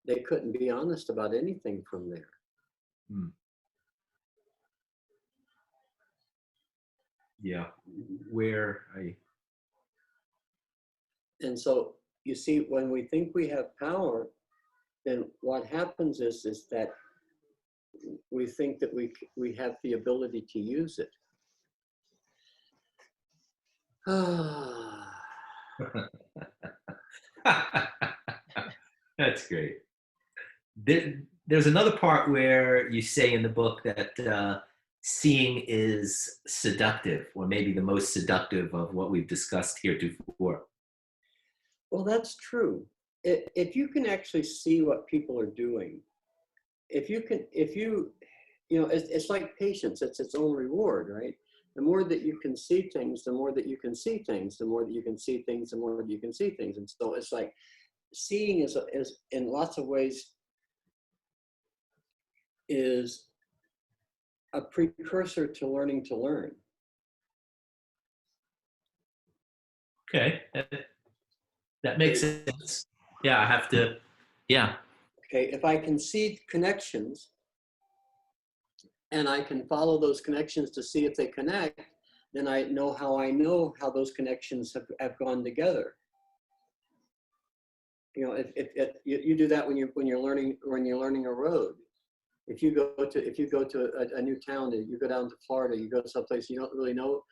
They couldn't be honest about anything from there. Hmm. Yeah. And so you see, when we think we have power, then what happens is that we think that we have the ability to use it. That's great. There's another part where you say in the book that seeing is seductive, or maybe the most seductive of what we've discussed heretofore. Well, that's true. If you can actually see what people are doing, it's like patience. It's its own reward, right? The more that you can see things, the more that you can see things, the more that you can see things, the more that you can see things. And so it's like seeing is in lots of ways is a precursor to learning to learn. Okay, that makes sense. Yeah, I have to. Yeah. Okay, if I can see connections and I can follow those connections to see if they connect, then I know how those connections have gone together. You know, if you do that when you're learning a road. If you go to a new town, and you go down to Florida, you go someplace you don't really know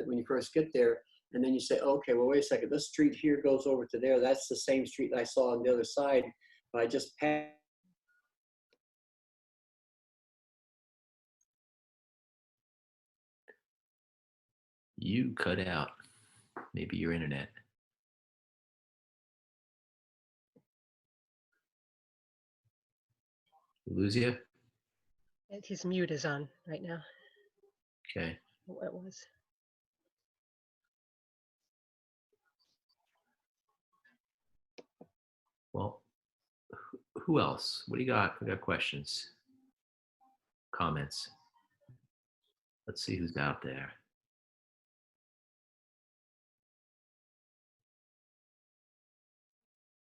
when you first get there, and then you say, okay, well, wait a second, this street here goes over to there. That's the same street I saw on the other side, but I just passed. You cut out. Maybe your internet. Lose you? His mute is on right now. Okay. What was? Well, who else? What do you got? We got questions, comments. Let's see who's out there.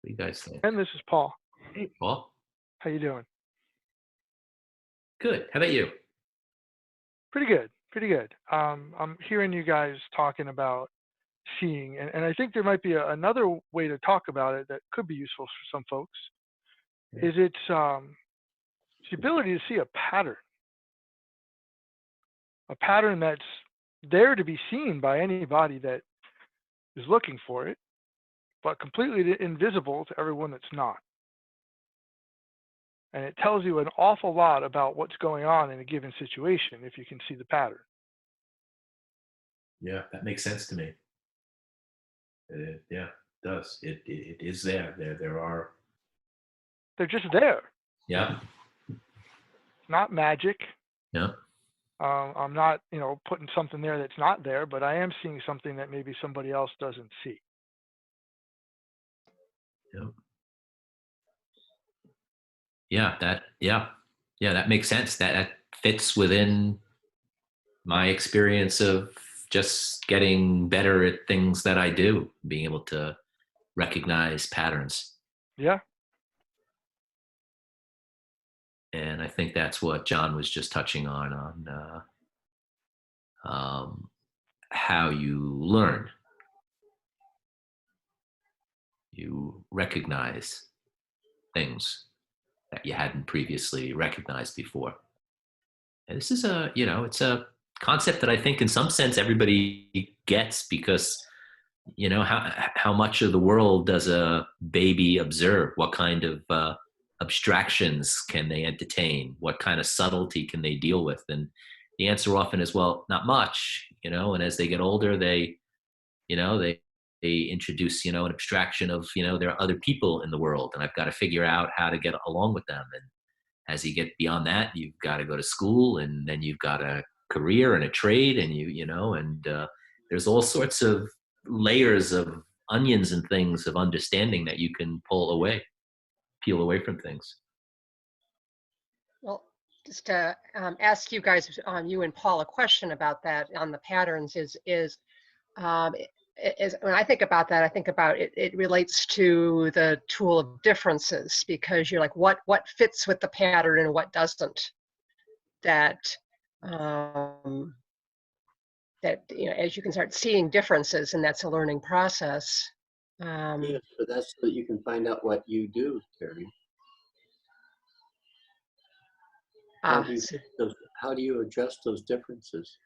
What do you guys think? And this is Paul. Hey, Paul. How you doing? Good. How about you? Pretty good. Pretty good. I'm hearing you guys talking about seeing, and I think there might be another way to talk about it that could be useful for some folks. Yeah. Is it's the ability to see a pattern that's there to be seen by anybody that is looking for it, but completely invisible to everyone that's not. And it tells you an awful lot about what's going on in a given situation if you can see the pattern. Yeah, that makes sense to me. Yeah, it does. It is there. There are They're just there. Yeah. Not magic. Yeah. I'm not, putting something there that's not there, but I am seeing something that maybe somebody else doesn't see. Yeah. Yeah, that makes sense. That fits within my experience of just getting better at things that I do, being able to recognize patterns. Yeah. And I think that's what John was just touching on how you learn. You recognize things that you hadn't previously recognized before. And this is it's a concept that I think in some sense everybody gets, because how much of the world does a baby observe? What kind of abstractions can they entertain? What kind of subtlety can they deal with? And the answer often is, well, not much. And as they get older, they introduce an abstraction of there are other people in the world, and I've got to figure out how to get along with them. And as you get beyond that, you've got to go to school, and then you've got a career and a trade, and there's all sorts of layers of onions and things of understanding that you can peel away from things. Well, just to ask you guys, you and Paul, a question about that on the patterns is when I think about that, I think about it relates to the tool of differences, because you're like, what fits with the pattern and what doesn't. That as you can start seeing differences, and that's a learning process. Yes, but that's so that you can find out what you do, Terry. How do you address those differences?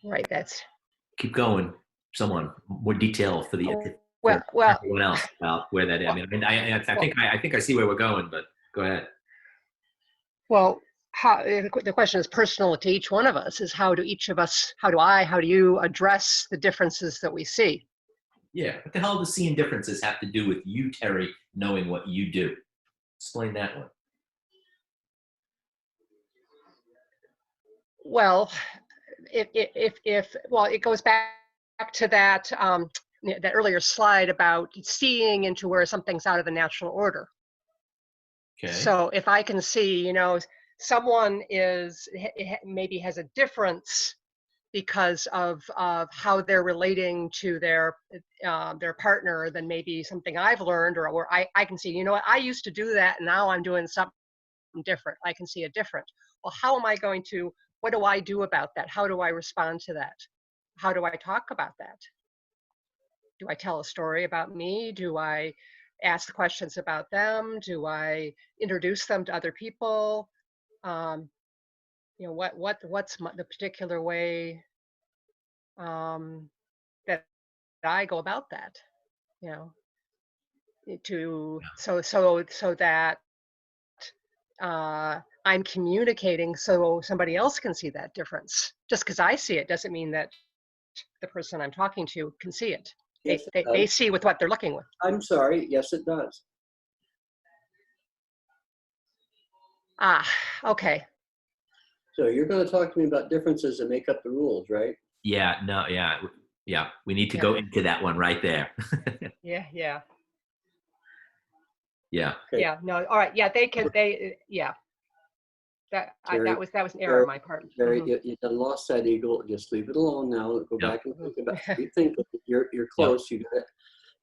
Right. That's. Keep going. Someone more detail for Well, everyone else about where that is. I think I see where we're going, but go ahead. Well, the question is personal to each one of us. Is how do you address the differences that we see? Yeah. What the hell does seeing differences have to do with you, Terry, knowing what you do? Explain that one. Well, it goes back to that that earlier slide about seeing into where something's out of the natural order. Okay. So if I can see, someone maybe has a difference because of how they're relating to their partner than maybe something I've learned, or I can see, what, I used to do that, and now I'm doing something different. I can see a different. Well, what do I do about that? How do I respond to that? How do I talk about that? Do I tell a story about me? Do I ask questions about them? Do I introduce them to other people? What's the particular way that I go about that? So that I'm communicating so somebody else can see that difference. Just because I see it doesn't mean that the person I'm talking to can see it. Yes, They see with what they're looking with. I'm sorry. Yes, it does. Okay. So you're going to talk to me about differences that make up the rules, right? Yeah. No. Yeah. We need to go into that one right there. Yeah. Yeah. Okay. Yeah. No. All right. Yeah. Yeah. That was an error on my part. Terry, you lost that eagle. Just leave it alone now. Go back and think about it. You think you're close. You got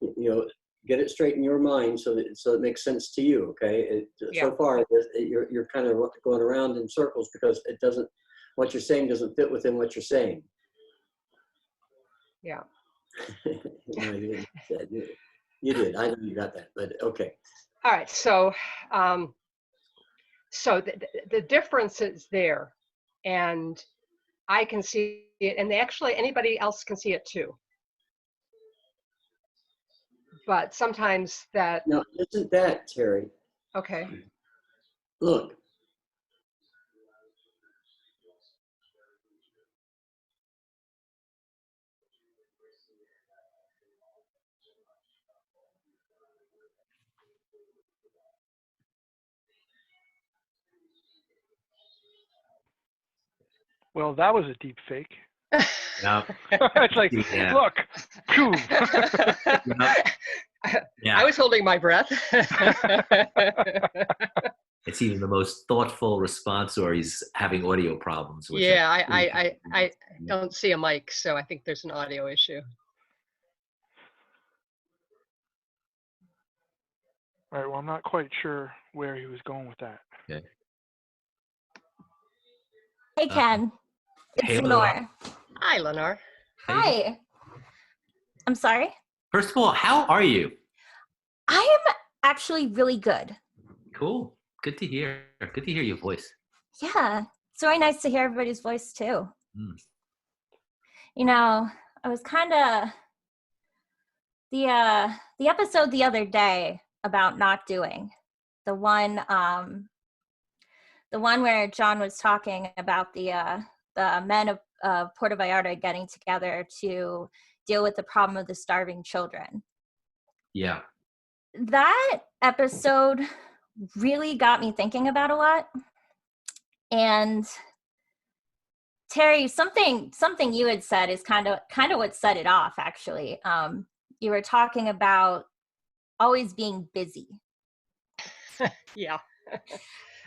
it. Get it straight in your mind so it makes sense to you. Okay. So far, you're kind of going around in circles because what you're saying doesn't fit within what you're saying. Yeah. No, you didn't. You did. I know you got that, but okay. All right. So, the difference is there, and I can see it, and actually anybody else can see it too. But sometimes that. Now, isn't that, Terry? Okay. Look. Well, that was a deep fake. Yeah. It's like, Yeah. look, phew. Yeah. I was holding my breath. It's even the most thoughtful response, or he's having audio problems. Which Yeah, I don't see a mic, so I think there's an audio issue. All right, well, I'm not quite sure where he was going with that. Okay. Hey, Ken. It's Hey, Lenore. Hi, Lenore. Hi. I'm sorry. First of all, how are you? I am actually really good. Cool. Good to hear. Good to hear your voice. Yeah. It's really nice to hear everybody's voice too. Mm. You know, I was kind of the episode the other day about not doing the one where John was talking about the men of Puerto Vallarta getting together to deal with the problem of the starving children. Yeah. That episode really got me thinking about a lot. And Terry, something you had said is kind of what set it off, actually. You were talking about always being busy. Yeah.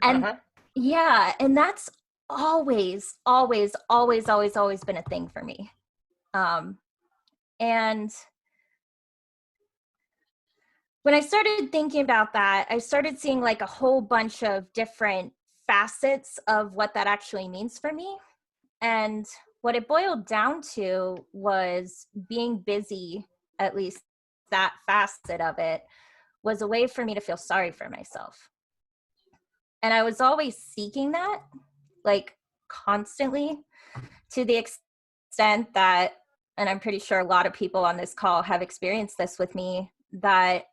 And yeah, and that's always been a thing for me. And when I started thinking about that, I started seeing like a whole bunch of different facets of what that actually means for me. And what it boiled down to was being busy, at least that facet of it, was a way for me to feel sorry for myself. And I was always seeking that, like constantly, to the extent that, and I'm pretty sure a lot of people on this call have experienced this with me, that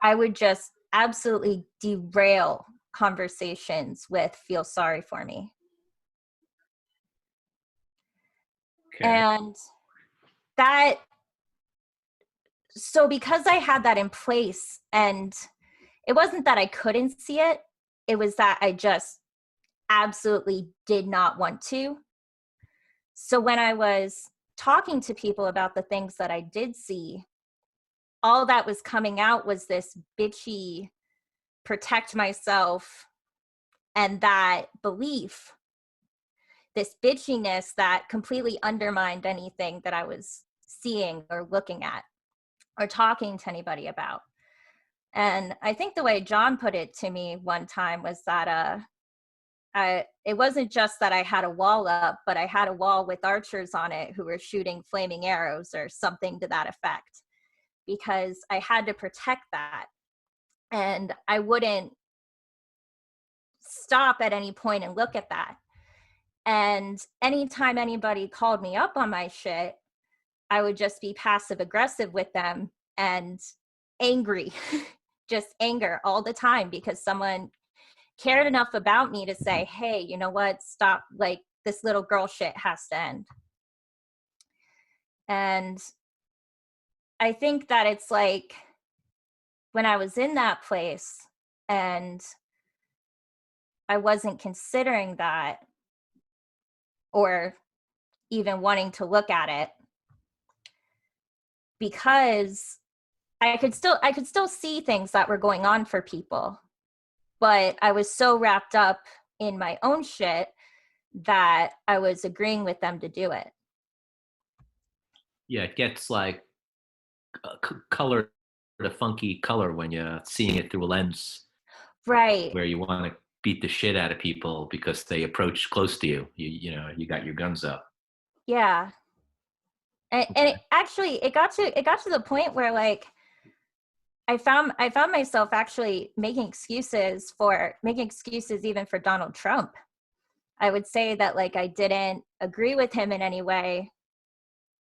I would just absolutely derail conversations with feel sorry for me. Okay. And so because I had that in place, and it wasn't that I couldn't see it, it was that I just absolutely did not want to. So when I was talking to people about the things that I did see, all that was coming out was this bitchy, protect myself, and that belief, this bitchiness that completely undermined anything that I was seeing or looking at or talking to anybody about. And I think the way John put it to me one time was that it wasn't just that I had a wall up, but I had a wall with archers on it who were shooting flaming arrows or something to that effect, because I had to protect that. And I wouldn't stop at any point and look at that. And anytime anybody called me up on my shit, I would just be passive aggressive with them and angry, just anger all the time, because someone cared enough about me to say, hey, you know what, stop, like this little girl shit has to end. And I think that it's like when I was in that place and I wasn't considering that or even wanting to look at it, because I could still see things that were going on for people, but I was so wrapped up in my own shit that I was agreeing with them to do it. Yeah, it gets like color, the funky color when you're seeing it through a lens, Right. where you want to beat the shit out of people because they approach close to you. You know, you got your guns up. Yeah. And it got to the point where like I found myself actually making excuses even for Donald Trump. I would say that like I didn't agree with him in any way,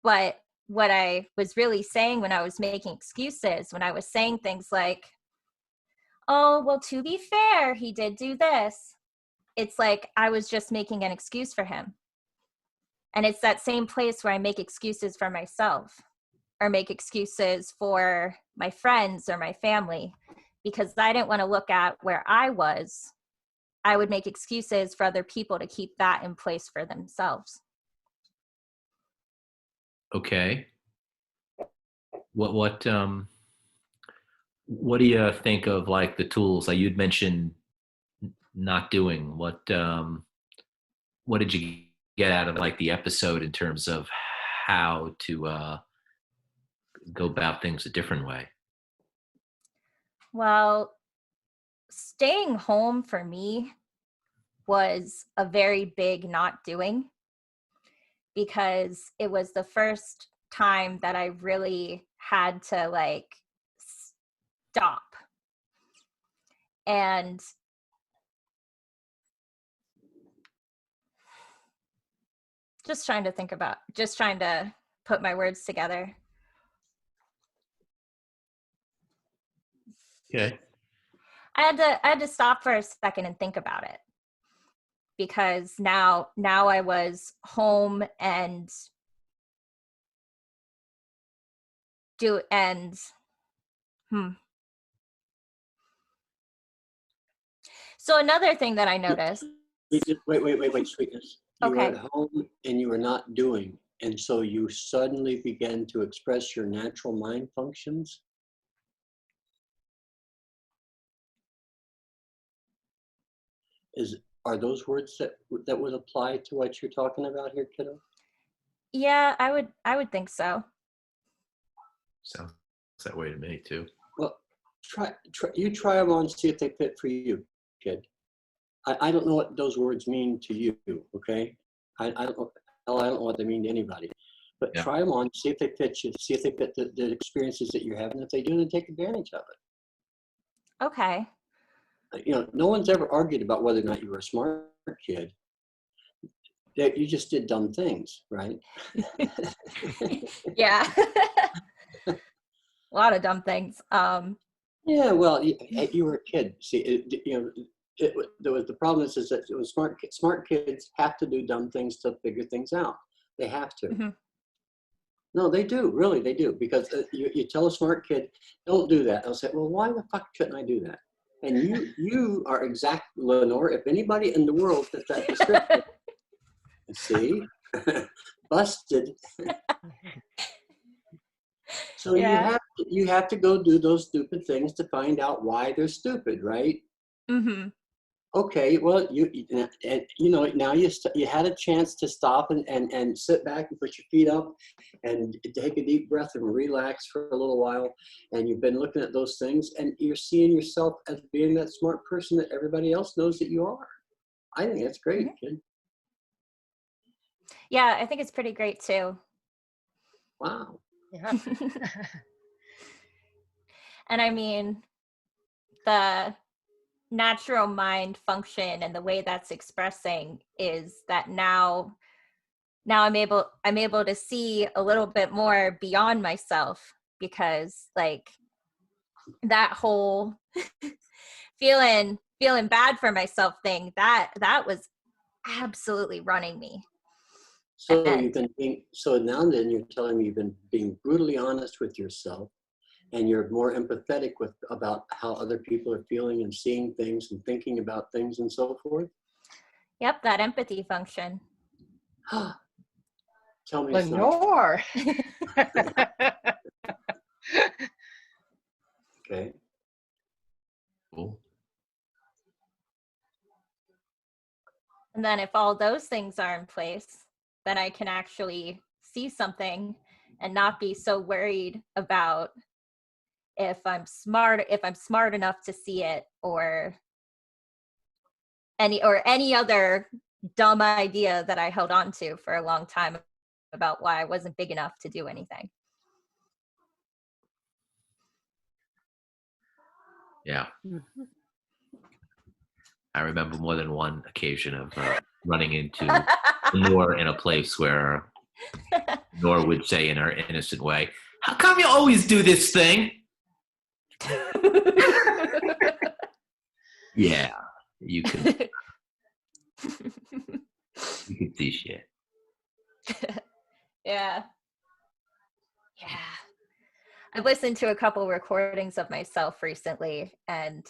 but what I was really saying when I was making excuses, when I was saying things like, oh, well, to be fair, he did do this, it's like I was just making an excuse for him. And it's that same place where I make excuses for myself or make excuses for my friends or my family, because I didn't want to look at where I was I would make excuses for other people to keep that in place for themselves. Okay. What what do you think of like the tools like you'd mentioned not doing? What did you get out of like the episode in terms of how to go about things a different way? Well, staying home for me was a very big not doing, because it was the first time that I really had to like stop. And just trying to put my words together. Okay. I had to stop for a second and think about it, because now I was home and do and hmm. So another thing that I noticed. Wait, sweetness. You were Okay. at home and you were not doing, and so you suddenly began to express your natural mind functions. Are those words that would apply to what you're talking about here, kiddo? Yeah, I would think so. Sounds that way to me too. Well, try them on, see if they fit for you, kid. I don't know what those words mean to you, okay? I don't know, hell, I don't know what they mean to anybody. But Yeah. try them on, see if they fit you, see if they fit the experiences that you're having. If they do, then take advantage of it. Okay. You know, no one's ever argued about whether or not you were a smart kid. That you just did dumb things, right? Yeah. A lot of dumb things. Yeah, well, you were a kid. See, the problem is that it was smart kids have to do dumb things to figure things out. They have to. Mm-hmm. No, they do. Really, they do. Because you tell a smart kid, don't do that. They'll say, well, why the fuck shouldn't I do that? And you are exact, Lenore. If anybody in the world fits that description, see, busted. So Yeah. you have to go do those stupid things to find out why they're stupid, right? Mm-hmm. Okay, well, now you had a chance to stop and sit back and put your feet up and take a deep breath and relax for a little while. And you've been looking at those things and you're seeing yourself as being that smart person that everybody else knows that you are. I think that's great, Mm-hmm. kid. Yeah, I think it's pretty great too. Wow. Yeah. And I mean, the natural mind function and the way that's expressing is that now I'm able to see a little bit more beyond myself, because like that whole feeling bad for myself thing, that was absolutely running me. So And now then you're telling me you've been being brutally honest with yourself, and you're more empathetic about how other people are feeling and seeing things and thinking about things and so forth. yep, that empathy function. Tell me it's not. Lenore. Okay. Cool. And then if all those things are in place, then I can actually see something and not be so worried about if I'm smart enough to see it, or any other dumb idea that I held on to for a long time about why I wasn't big enough to do anything. Yeah. Mm-hmm. I remember more than one occasion of running into Nora in a place where Nora would say in her innocent way, "How come you always do this thing?" Yeah, you could see shit. Yeah. I've listened to a couple recordings of myself recently, and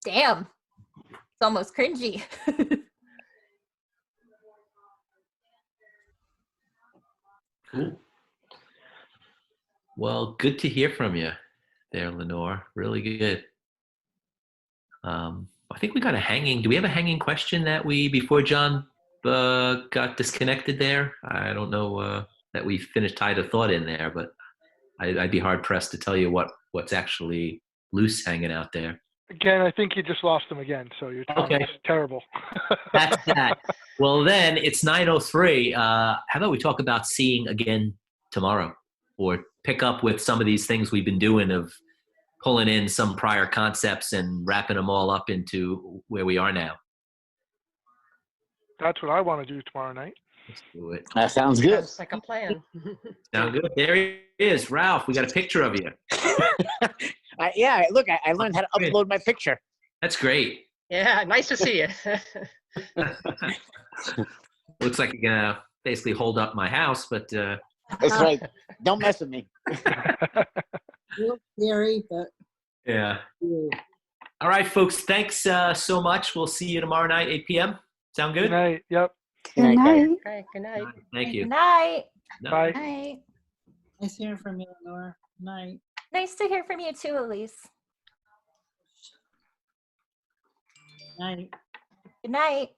Damn. It's almost cringy. Cool. Well, good to hear from you there, Lenore. Really good. I think we got a hanging. Do we have a hanging question that before John got disconnected there? I don't know that we finished tied a thought in there, but I'd be hard pressed to tell you what's actually loose hanging out there. Again, I think you just lost them again, so your time is terrible. That's that. Well, then it's 9:03. How about we talk about seeing again tomorrow, or pick up with some of these things we've been doing of pulling in some prior concepts and wrapping them all up into where we are now. That's what I want to do tomorrow night. Let's do it. That sounds good. Sounds like a plan. Sound good? There he is, Ralph. We got a picture of you. Yeah, look, I learned how to upload my picture. That's great. Yeah, nice to see you. Looks like you're gonna basically hold up my house, but That's right. Don't mess with me. Scary, but yeah. All right, folks. Thanks so much. We'll see you tomorrow night, 8 p.m. Sound good? Good night. Yep. Good night. Okay, good night. Thank you. Good night. Bye. Night. nice hearing from you, Lenore. Night. Nice to hear from you too, Elise. Night. Good night.